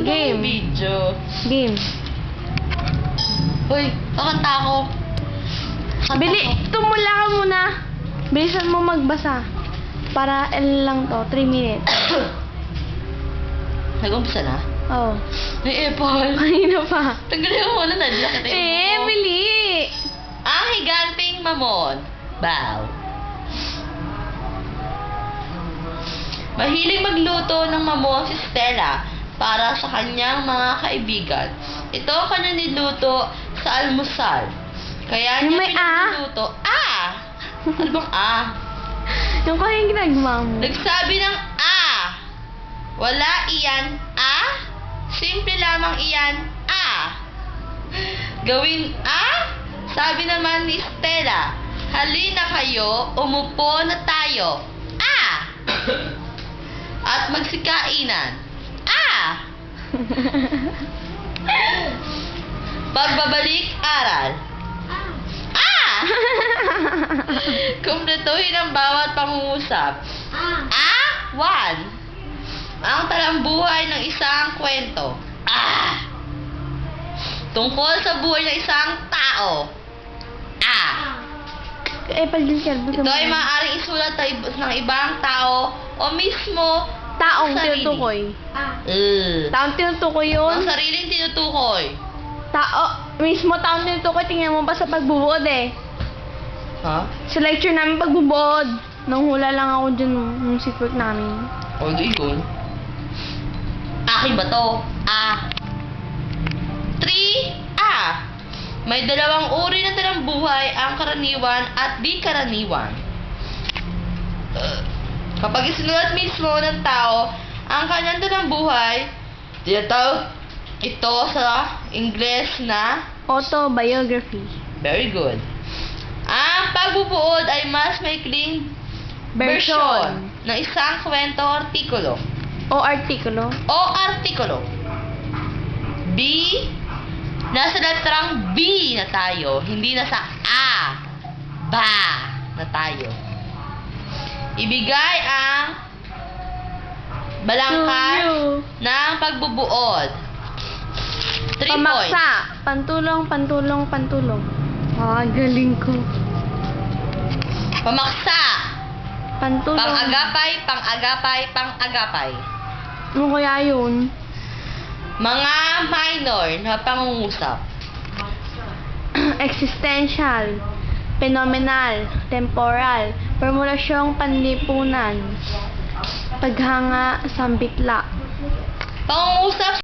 Game. Video. Game. Uy, kakanta ako. Tumula ka muna. Bilisan mo magbasa. Para lang to, 3 minutes. Nag-umpisa na? Oh. May apple. Kanina pa. Tanggalin mo muna na. Bili! Ang higanting mamon. Bow. Mahilig magluto ng mamon si Stella para sa kanyang mga kaibigan. Ito ang kanyang niluto sa almusal. Kaya Yung niya may pinagluto. Ano bang Yung kaya ginagawa mo. Nagsabi ng wala iyan simple lamang iyan gawin sabi naman ni Stella, halina kayo, umupo na tayo at magsikainan pagbabalik aral kumpletuhin ang bawat pangungusap 1. Ang talambuhay ng isang kwento. Tungkol sa buhay ng isang tao. Ito ay maaaring isulat ng ibang tao o mismo Taong sarili. tinutukoy. Taong tinutukoy yun. Ang sariling tinutukoy. Mismo taong tinutukoy. Tingnan mo ba sa pagbubuod eh. Ha? Sa lecture namin pagbubuod. Nang hula lang ako dyan nung seatwork namin. O, di yun. Akin ba to? 3. May dalawang uri ng talambuhay, ang karaniwan at di karaniwan. Kapag isinulat mismo ng tao ang kanyang talambuhay, tinatawag ito sa Ingles na Autobiography. very good. Ang pagbubuod ay mas maikling Version. ng isang kwento o artikulo. O artikulo. B. Nasa letrang B na tayo, hindi nasa ba na tayo. Ibigay ang balangkas ng pagbubuod. 3 points. Pamaksa. Pantulong. Galing ko. Pamaksa. Pantulong. Pang-agapay. Ano kaya yun? Mga minor na pangungusap. Existential. Phenomenal. Temporal. Formulasyong panlipunan. Paghanga. Sambitla. Pangungusap